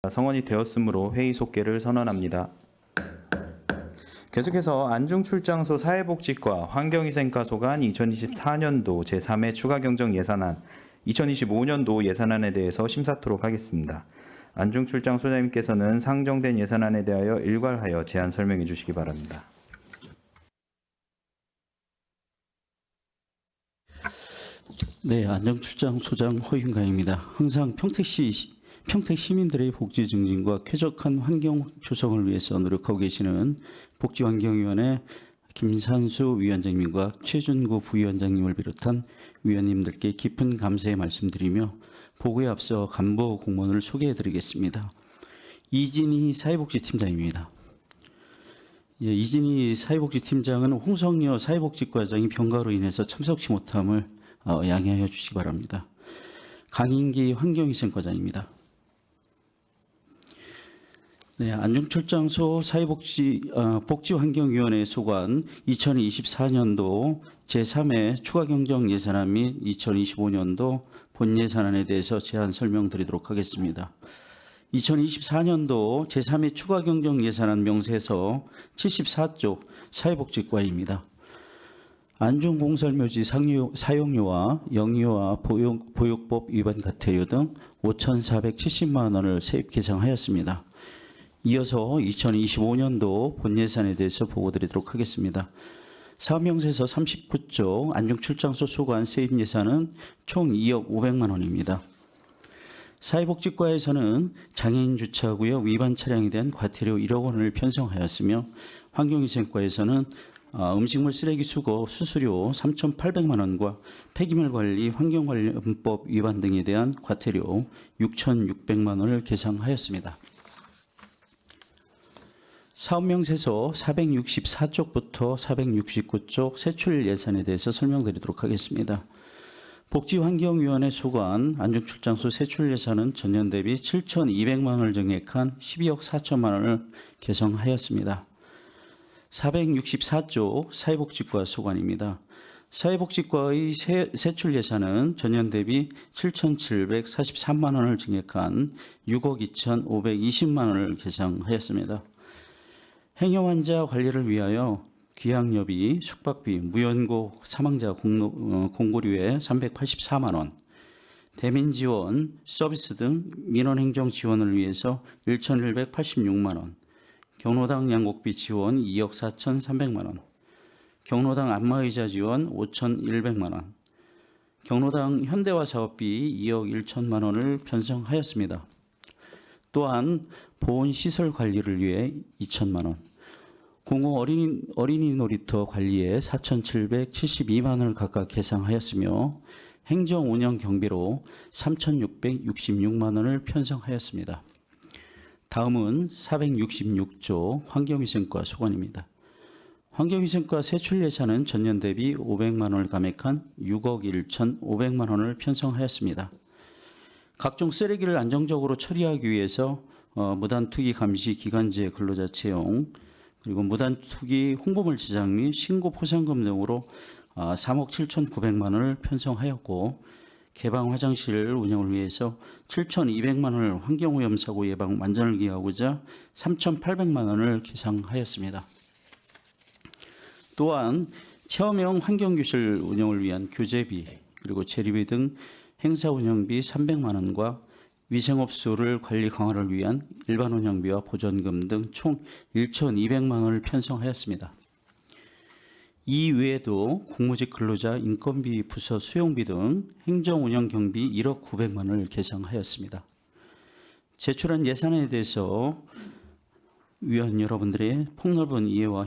성원이 되었으므로 회의 속개를 선언합니다. 계속해서 안중출장소 사회복지과 환경위생과 소관 2024년도 제3회 추가경정 예산안, 2025년도 예산안에 대해서 심사토록 하겠습니다. 안중출장 소장님께서는 상정된 예산안에 대하여 일괄하여 제안 설명해 주시기 바랍니다. 네, 안중출장 소장 허윤강입니다. 항상 평택 시민들의 복지 증진과 쾌적한 환경 조성을 위해서 노력하고 계시는 복지환경위원회 김산수 위원장님과 최준구 부위원장님을 비롯한 위원님들께 깊은 감사의 말씀드리며 보고에 앞서 간부 공무원을 소개해드리겠습니다. 이진희 사회복지팀장입니다. 예, 이진희 사회복지팀장은 홍성여 사회복지과장이 병가로 인해서 참석치 못함을 양해하여 주시기 바랍니다. 강인기 환경위생과장입니다. 네, 안중출장소 복지환경위원회 소관 2024년도 제3회 추가경정 예산안 및 2025년도 본예산안에 대해서 제안 설명드리도록 하겠습니다. 2024년도 제3회 추가경정 예산안 명세서 74쪽 사회복지과입니다. 안중공설묘지 사용료와 영유아 보육법 위반 과태료 등 5,470만 원을 세입 계상하였습니다. 이어서 2025년도 본예산에 대해서 보고드리도록 하겠습니다. 사업명세서 39조 안중출장소 소관 세입 예산은 총 2억 500만 원입니다. 사회복지과에서는 장애인 주차구역 위반 차량에 대한 과태료 1억 원을 편성하였으며 환경위생과에서는 음식물 쓰레기 수거 수수료 3,800만 원과 폐기물 관리 환경관련법 위반 등에 대한 과태료 6,600만 원을 계상하였습니다. 사업명세서 464쪽부터 469쪽 세출 예산에 대해서 설명드리도록 하겠습니다. 복지환경위원회 소관 안중출장소 세출 예산은 전년 대비 7,200만 원을 증액한 12억 4천만 원을 개정하였습니다. 464쪽 사회복지과 소관입니다. 사회복지과의 세출 예산은 전년 대비 7,743만 원을 증액한 6억 2,520만 원을 계상하였습니다. 행여환자 관리를 위하여 귀향여비, 숙박비, 무연고 사망자 공고료에 384만 원, 대민지원, 서비스 등 민원행정 지원을 위해서 1,186만 원, 경로당 양곡비 지원 2억 4,300만 원, 경로당 안마의자 지원 5,100만 원, 경로당 현대화 사업비 2억 1천만 원을 편성하였습니다. 또한 보온시설 관리를 위해 2천만 원, 공공 어린이 놀이터 관리에 4,772만 원을 각각 계상하였으며 행정 운영 경비로 3,666만 원을 편성하였습니다. 다음은 466조 환경위생과 소관입니다. 환경위생과 세출 예산은 전년 대비 500만 원을 감액한 6억 1,500만 원을 편성하였습니다. 각종 쓰레기를 안정적으로 처리하기 위해서 무단투기 감시 기간제 근로자 채용, 그리고 무단투기 홍보물 제작 및 신고 포상금 등으로 3억 7,900만 원을 편성하였고, 개방 화장실 운영을 위해서 7,200만 원을 환경오염사고 예방 만전을 기하고자 3,800만 원을 계상하였습니다. 또한 체험형 환경교실 운영을 위한 교재비, 그리고 재료비 등 행사 운영비 300만 원과 위생업소를 관리 강화를 위한 일반 운영비와 보전금 등 총 1,200만 원을 편성하였습니다. 이 외에도 공무직 근로자 인건비 부서 수용비 등 행정 운영 경비 1억 900만 원을 계상하였습니다. 제출한 예산에 대해서 위원 여러분들의 폭넓은 이해와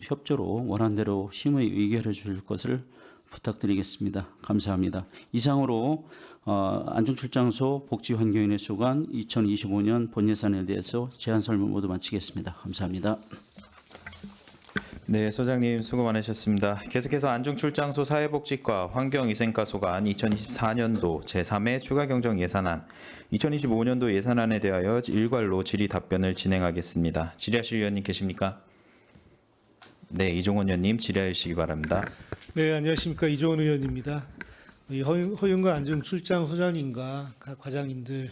협조로 원안대로 심의 의결해 주실 것을 부탁드리겠습니다. 감사합니다. 이상으로 안중출장소 복지환경위원회 소관 2025년 본예산에 대해서 제안 설명 모두 마치겠습니다. 감사합니다. 네, 소장님 수고 많으셨습니다. 계속해서 안중출장소 사회복지과 환경위생과 소관 2024년도 제3회 추가경정 예산안, 2025년도 예산안에 대하여 일괄로 질의 답변을 진행하겠습니다. 질의하실 위원님 계십니까? 네, 이종원 의원님 질의해 주시기 바랍니다. 네, 안녕하십니까. 이종원 의원입니다. 허윤관 안중출장 소장님과 각 과장님들,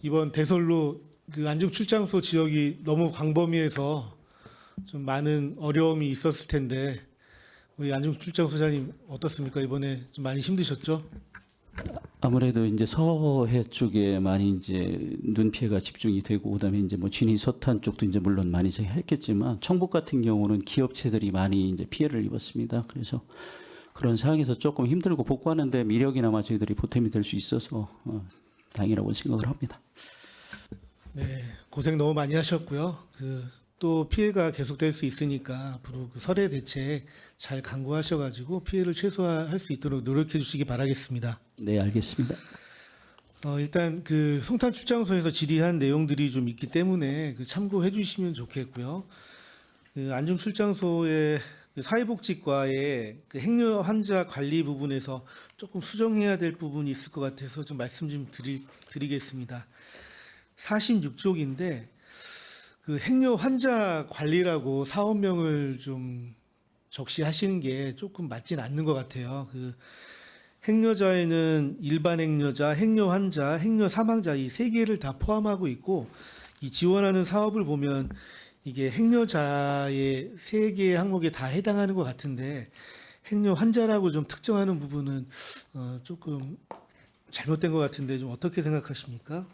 이번 대설로 그 안중 출장소 지역이 너무 광범위해서 좀 많은 어려움이 있었을 텐데 우리 안중 출장소장님 어떻습니까? 이번에 좀 많이 힘드셨죠? 아무래도 이제 서해 쪽에 많이 이제 눈 피해가 집중이 되고 그다음에 이제 뭐 진이 서탄 쪽도 이제 물론 많이 했겠지만 청북 같은 경우는 기업체들이 많이 이제 피해를 입었습니다. 그래서 그런 상황에서 조금 힘들고 복구하는데 미력이나마 저희들이 보탬이 될 수 있어서 다행이라고 생각을 합니다. 네, 고생 너무 많이 하셨고요. 또 피해가 계속될 수 있으니까 앞으로 그 설해 대책 잘 강구하셔가지고 피해를 최소화할 수 있도록 노력해 주시기 바라겠습니다. 네, 알겠습니다. 일단 그 송탄 출장소에서 질의한 내용들이 좀 있기 때문에 참고해 주시면 좋겠고요. 그 안중 출장소의 그 사회복지과의 그 행여 환자 관리 부분에서 조금 수정해야 될 부분이 있을 것 같아서 좀 말씀 좀 드리겠습니다. 46쪽인데 그 행여 환자 관리라고 사업명을 좀 적시하시는 게 조금 맞진 않는 것 같아요. 그 행여자에는 일반 행여자, 행여 환자, 행여 사망자 이 세 개를 다 포함하고 있고 이 지원하는 사업을 보면 이게 행여자의 세 개의 항목에 다 해당하는 것 같은데 행여 환자라고 좀 특정하는 부분은 조금 잘못된 것 같은데 좀 어떻게 생각하십니까?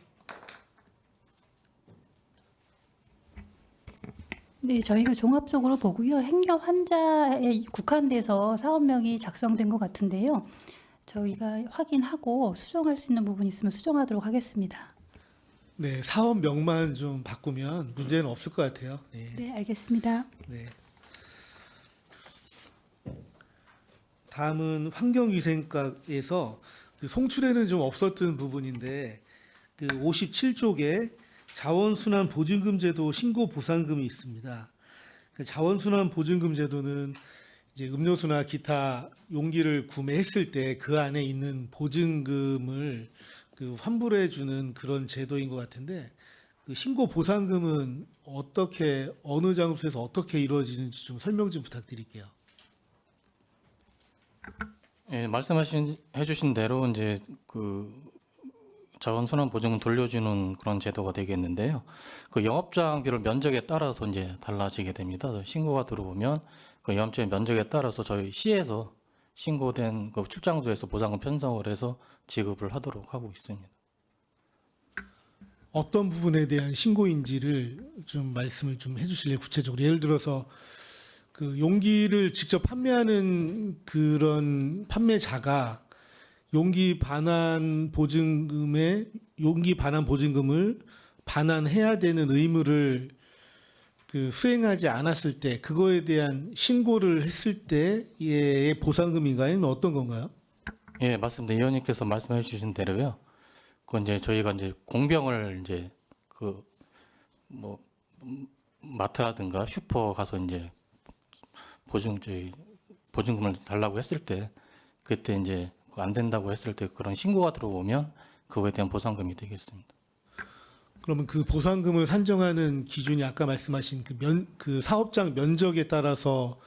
네, 저희가 종합적으로 보고요. 행여 환자에 국한돼서 사업명이 작성된 것 같은데요. 저희가 확인하고 수정할 수 있는 부분이 있으면 수정하도록 하겠습니다. 네, 사업명만 좀 바꾸면 문제는 없을 것 같아요. 네. 네, 알겠습니다. 네. 다음은 환경위생과에서 그 송출에는 좀 없었던 부분인데 그 57쪽에 자원순환 보증금 제도 신고 보상금이 있습니다. 그 자원순환 보증금 제도는 이제 음료수나 기타 용기를 구매했을 때 그 안에 있는 보증금을 그 환불해 주는 그런 제도인 것 같은데 그 신고 보상금은 어떻게 어느 장소에서 어떻게 이루어지는지 좀 설명 좀 부탁드릴게요. 예, 해주신 대로 이제 그 자원순환 보증금 돌려주는 그런 제도가 되겠는데요. 그 영업장비를 면적에 따라서 이제 달라지게 됩니다. 신고가 들어오면 그 영업장비 면적에 따라서 저희 시에서 신고된 그 출장소에서 보상금 편성을 해서 지급을 하도록 하고 있습니다. 어떤 부분에 대한 신고인지를 좀 말씀을 좀 해주실래요? 구체적으로 예를 들어서 그 용기를 직접 판매하는 그런 판매자가 용기 반환 보증금을 반환해야 되는 의무를 그 수행하지 않았을 때 그거에 대한 신고를 했을 때의 보상금인가요? 아니면 어떤 건가요? 예, 맞습니다. 의원님께서 말씀해 주신 대로요. 그 이제 저희가 이제 공병을 이제 그 뭐 마트라든가 슈퍼 가서 이제 보증금을 달라고 했을 때 그때 이제 안 된다고 했을 때 그런 신고가 들어오면 그거에 대한 보상금이 되겠습니다. 그러면 그 보상금을 산정하는 기준이 아까 말씀하신 그 사업장 면적에 따라서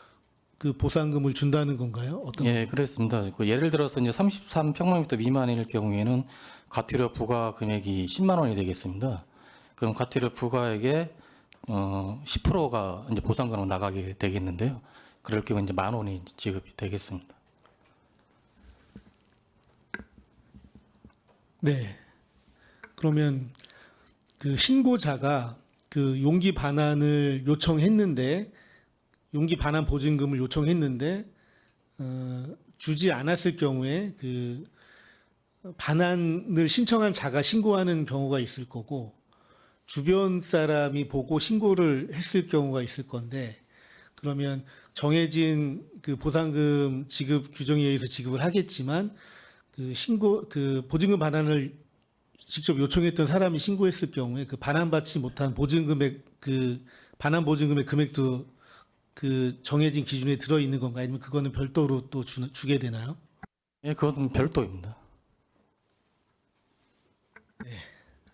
그 보상금을 준다는 건가요? 어떤? 예, 그렇습니다. 그 예를 들어서 이제 33평방미터 미만일 경우에는 과태료 부과 금액이 10만 원이 되겠습니다. 그럼 과태료 부과액의 10%가 이제 보상금으로 나가게 되겠는데요. 그럴 경우 이제 1만 원이 지급이 되겠습니다. 네. 그러면 그 신고자가 그 용기 반환을 요청했는데 용기 반환 보증금을 요청했는데 주지 않았을 경우에 그 반환을 신청한 자가 신고하는 경우가 있을 거고 주변 사람이 보고 신고를 했을 경우가 있을 건데 그러면 정해진 그 보상금 지급 규정에 의해서 지급을 하겠지만 그 보증금 반환을 직접 요청했던 사람이 신고했을 경우에 그 반환받지 못한 보증금액 그 반환 보증금의 금액도 그 정해진 기준에 들어 있는 건가요? 아니면 그거는 별도로 또 주게 되나요? 예, 그것은 별도입니다.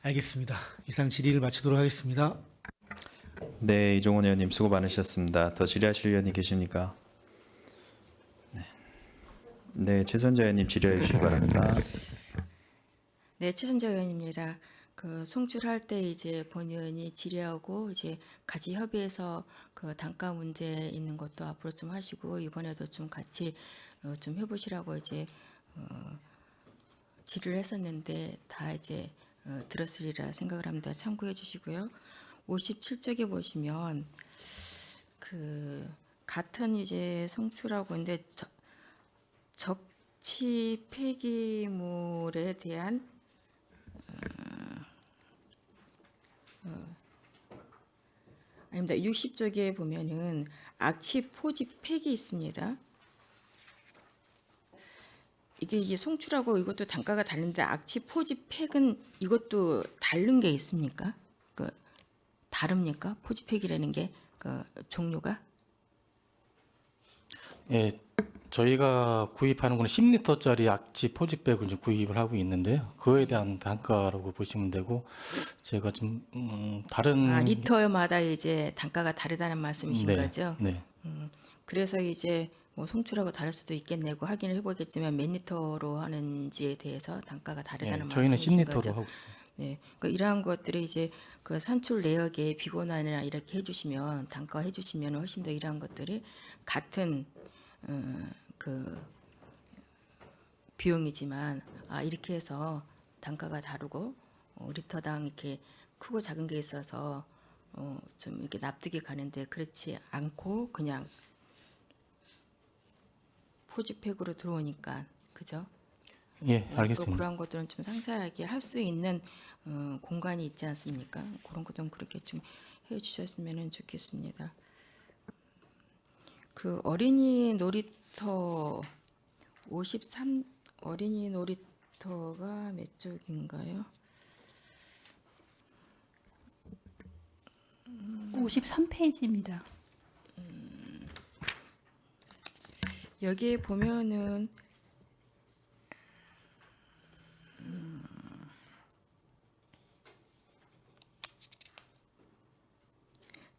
알겠습니다. 이상 질의를 마치도록 하겠습니다. 네, 이종원 의원님 수고 많으셨습니다. 더 질의하실 의원이 계십니까? 네, 최선자 의원님 질의해 주시기 바랍니다. 네, 최선재 의원입니다. 그 송출할 때 이제 본의원이 질의하고 이제 같이 협의해서 그 단가 문제 있는 것도 앞으로 좀 하시고 이번에도 좀 같이 좀 해보시라고 이제 질의를 했었는데 다 이제 들었으리라 생각을 합니다. 참고해 주시고요. 57쪽에 보시면 그 같은 이제 송출하고 있는데 적치 폐기물에 대한 아닙니다. 60쪽에 보면은 악취 포집 팩이 있습니다. 이게 송출하고 이것도 단가가 다른데 악취 포집 팩은 이것도 다른 게 있습니까? 그 다릅니까? 포집 팩이라는 게 그 종류가? 예, 저희가 구입하는 거는 10리터짜리 악취 포집백을 이제 구입을 하고 있는데요. 그거에 대한 단가라고 보시면 되고 제가 좀 다른 리터마다 이제 단가가 다르다는 말씀이신 네, 거죠? 네. 그래서 이제 뭐 송출하고 다를 수도 있겠네고 확인을 해보겠지만 몇 리터로 하는지에 대해서 단가가 다르다는 예, 저희는 말씀이신 10리터로 거죠? 하고 있어요. 네, 그러니까 이러한 것들을 이제 그 산출 내역에 비고난이나 이렇게 해주시면 단가 해주시면 훨씬 더 이러한 것들이 같은 그 비용이지만 이렇게 해서 단가가 다르고 리터당 이렇게 크고 작은 게 있어서 좀 이렇게 납득이 가는데 그렇지 않고 그냥 포집팩으로 들어오니까 그죠? 예, 또 알겠습니다. 그러한 것들은 좀 상세하게 할 수 있는 공간이 있지 않습니까? 그런 것들은 그렇게 좀 해주셨으면 좋겠습니다. 그 어린이 놀이터 53 어린이 놀이터가 몇 쪽인가요? 53페이지입니다. 여기에 보면은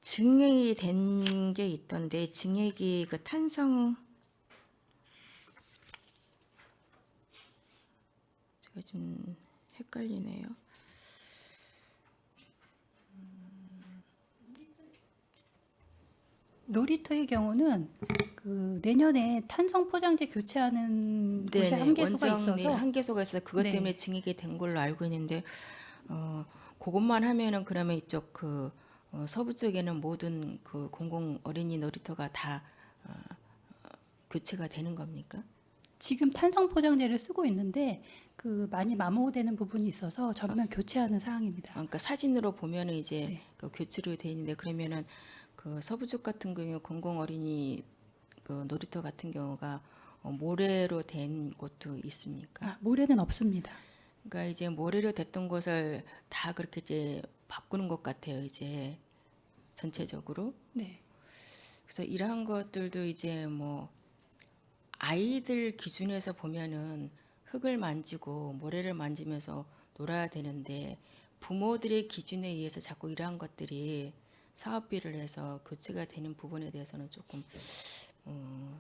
증액이 된 게 있던데 증액이 그 탄성 제가 좀 헷갈리네요. 놀이터의 경우는 그 내년에 탄성 포장재 교체하는 곳이 네네, 한계소가 원정 내 있어서 한계소가 있어서 그것 네. 때문에 증액이 된 걸로 알고 있는데 그것만 하면은 그러면 이쪽 그 서부 쪽에는 모든 그 공공 어린이 놀이터가 다 교체가 되는 겁니까? 지금 탄성 포장재를 쓰고 있는데 그 많이 마모되는 부분이 있어서 전면 교체하는 사항입니다. 그러니까 사진으로 보면은 이제 네. 그 교체로 돼 있는데 그러면은 그 서부 쪽 같은 경우 공공 어린이 그 놀이터 같은 경우가 모래로 된 곳도 있습니까? 모래는 없습니다. 그러니까 이제 모래로 됐던 것을 다 그렇게 이제 바꾸는 것 같아요. 이제 전체적으로. 네. 그래서 이러한 것들도 이제 뭐 아이들 기준에서 보면은 흙을 만지고 모래를 만지면서 놀아야 되는데 부모들의 기준에 의해서 자꾸 이러한 것들이 사업비를 해서 교체가 되는 부분에 대해서는 조금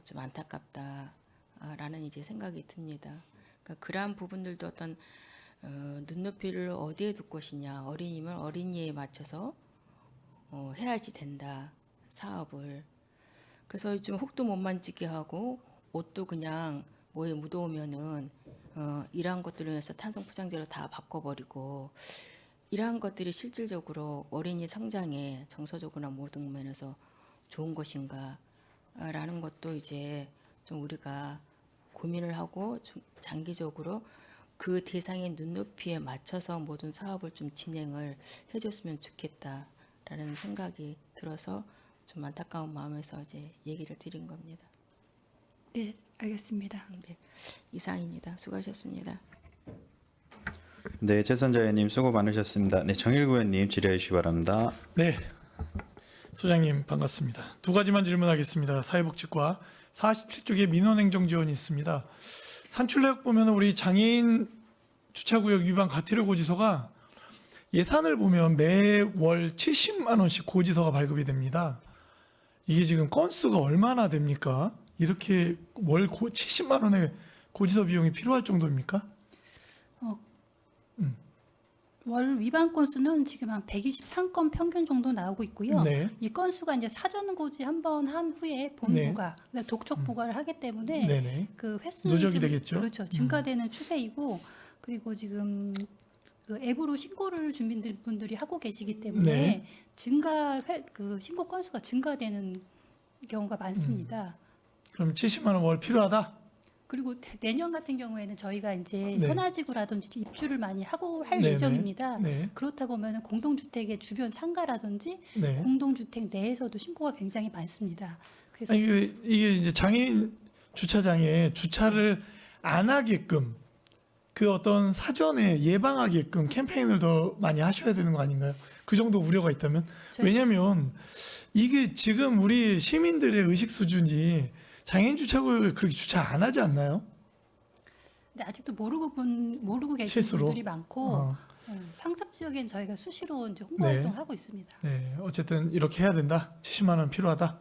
좀 안타깝다라는 이제 생각이 듭니다. 그러니까 그러한 부분들도 어떤 눈높이를 어디에 둘 것이냐, 어린이면 어린이에 맞춰서 해야지 된다 사업을. 그래서 좀 흙도 못 만지게 하고 옷도 그냥 뭐에 묻어오면은 이러한 것들을 위해서 탄성 포장재로 다 바꿔버리고 이러한 것들이 실질적으로 어린이 성장에 정서적으로나 모든 면에서 좋은 것인가라는 것도 이제 좀 우리가 고민을 하고 좀 장기적으로 그 대상의 눈높이에 맞춰서 모든 사업을 좀 진행을 해줬으면 좋겠다라는 생각이 들어서 좀 안타까운 마음에서 이제 얘기를 드린 겁니다. 네, 알겠습니다. 네, 이상입니다. 수고하셨습니다. 네, 최선자 의원님 수고 많으셨습니다. 네, 정일구 의원님 질의해 주시기 바랍니다. 네, 소장님 반갑습니다. 두 가지만 질문하겠습니다. 사회복지과 47쪽에 민원행정 지원이 있습니다. 산출내역 보면 우리 장애인 주차구역 위반 과태료 고지서가 예산을 보면 매월 70만 원씩 고지서가 발급이 됩니다. 이게 지금 건수가 얼마나 됩니까? 이렇게 월 70만 원의 고지서 비용이 필요할 정도입니까? 월 위반 건수는 지금 한 123건 평균 정도 나오고 있고요. 네. 이 건수가 이제 사전 고지 한 번 한 후에 본부가 독촉 부과를 하기 때문에 네네. 그 횟수 누적이 되겠죠. 그렇죠. 증가되는 추세이고 그리고 지금 그 앱으로 신고를 주민분들이 하고 계시기 때문에 네. 그 신고 건수가 증가되는 경우가 많습니다. 그럼 70만 원 월 필요하다. 그리고 내년 같은 경우에는 저희가 이제 네. 현아지구라든지 입주를 많이 하고 할 네네. 예정입니다. 네. 그렇다 보면 공동주택의 주변 상가라든지 네. 공동주택 내에서도 신고가 굉장히 많습니다. 그래서 아니, 이게 이제 장애인 주차장에 주차를 안 하게끔 그 어떤 사전에 예방하게끔 캠페인을 더 많이 하셔야 되는 거 아닌가요? 그 정도 우려가 있다면. 저희- 왜냐하면 이게 지금 우리 시민들의 의식 수준이 장애인 주차구역을 그렇게 주차 안 하지 않나요? 근데 아직도 모르고 계신 실수로? 분들이 많고 어, 상습 지역엔 저희가 수시로 이제 홍보 네. 활동을 하고 있습니다. 네, 어쨌든 이렇게 해야 된다. 70만 원 필요하다.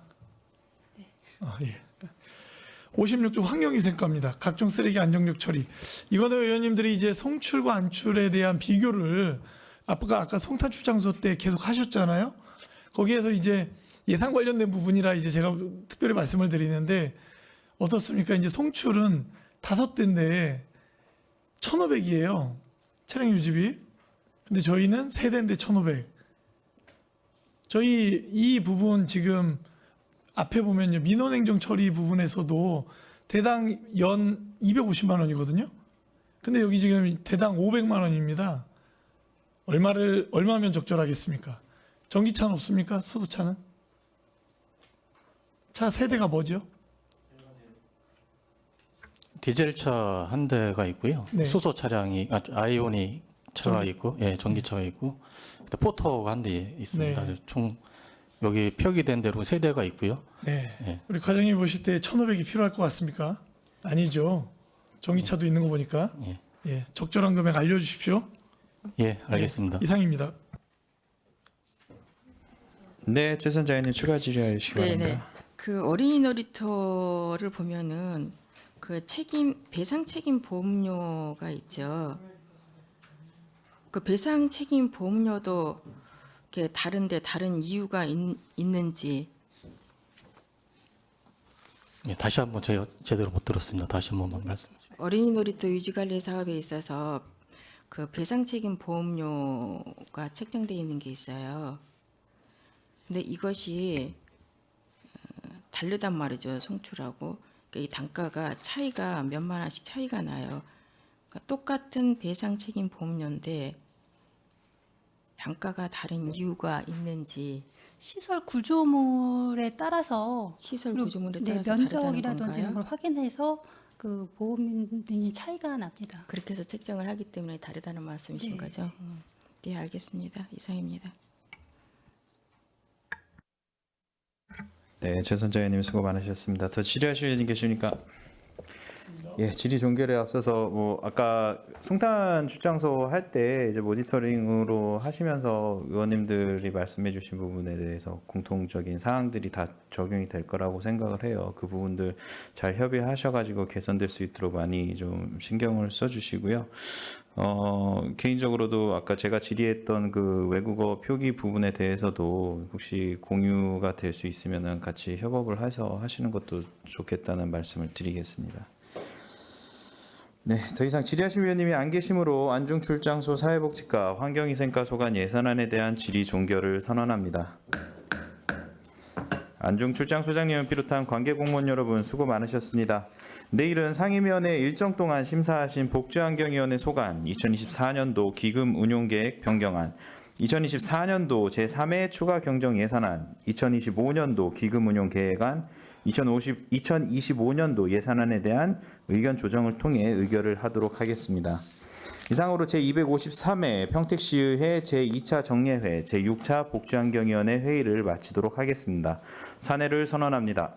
네. 예. 56조 환경위생과입니다. 각종 쓰레기 안정적 처리. 이거는 의원님들이 이제 송출과 안출에 대한 비교를 아까 송탄 출장소 때 계속 하셨잖아요. 거기에서 이제 예산 관련된 부분이라 이제 제가 특별히 말씀을 드리는데 어떻습니까? 이제 송출은 5대인데 1,500이에요. 차량 유지비. 근데 저희는 3대인데 1,500. 저희 이 부분 지금 앞에 보면요. 민원행정 처리 부분에서도 대당 연 250만 원이거든요. 근데 여기 지금 대당 500만 원입니다. 얼마면 적절하겠습니까? 전기차는 없습니까? 수소차는? 차 세대가 뭐죠? 디젤차 한 대가 있고요. 네. 수소 차량이 아이오닉 차가 전기- 있고, 예, 전기차가 있고, 또 포터가 한 대 있습니다. 네. 총 여기 표기된 대로 3대가 있고요. 네. 예. 우리 과장님 보실 때 1,500이 필요할 것 같습니까? 아니죠. 전기차도 있는 거 보니까. 예. 예, 적절한 금액 알려주십시오. 예, 알겠습니다. 이상입니다. 네, 최선자님 추가 질의하시기 바랍니다. 네네. 그 어린이 놀이터를 보면은 그 배상 책임 보험료가 있죠. 그 배상 책임 보험료도 이렇게 다른데 다른 이유가 있는지. 예, 다시 한번 제가 제대로 못 들었습니다. 다시 한 번만 말씀해 주세요. 어린이 놀이터 유지관리 사업에 있어서 그 배상 책임 보험료가 책정되어 있는 게 있어요. 근데 이것이 다르단 말이죠. 송출하고. 그러니까 이 단가가 차이가 몇만 원씩 차이가 나요. 그러니까 똑같은 배상 책임 보험료인데 단가가 다른 이유가 있는지. 시설 구조물에 따라서 시설 그리고 구조물에 네, 따라서 다르다는 면적이라든지 이런 건가요? 걸 확인해서 그 보험이 차이가 납니다. 그렇게 해서 책정을 하기 때문에 다르다는 말씀이신 네. 거죠? 네, 알겠습니다. 이상입니다. 네, 최선자 의원님 수고 많으셨습니다. 더 질의하실 분 계십니까? 예, 질의 종결에 앞서서 뭐 아까 송탄 출장소 할 때 이제 모니터링으로 하시면서 의원님들이 말씀해주신 부분에 대해서 공통적인 사항들이 다 적용이 될 거라고 생각을 해요. 그 부분들 잘 협의하셔가지고 개선될 수 있도록 많이 좀 신경을 써주시고요. 개인적으로도 아까 제가 질의했던 그 외국어 표기 부분에 대해서도 혹시 공유가 될 수 있으면은 같이 협업을 해서 하시는 것도 좋겠다는 말씀을 드리겠습니다. 네, 더 이상 질의하실 위원님이 안 계시므로 안중출장소 사회복지과 환경위생과 소관 예산안에 대한 질의 종결을 선언합니다. 안중출장소장님을 비롯한 관계공무원 여러분 수고 많으셨습니다. 내일은 상임위원회 일정 동안 심사하신 복지환경위원회 소관 2024년도 기금 운용계획 변경안, 2024년도 제3회 추가 경정 예산안, 2025년도 기금 운용 계획안, 2025년도 예산안에 대한 의견 조정을 통해 의결을 하도록 하겠습니다. 이상으로 제253회 평택시의회 제2차 정례회 제6차 복지환경위원회 회의를 마치도록 하겠습니다. 사내를 선언합니다.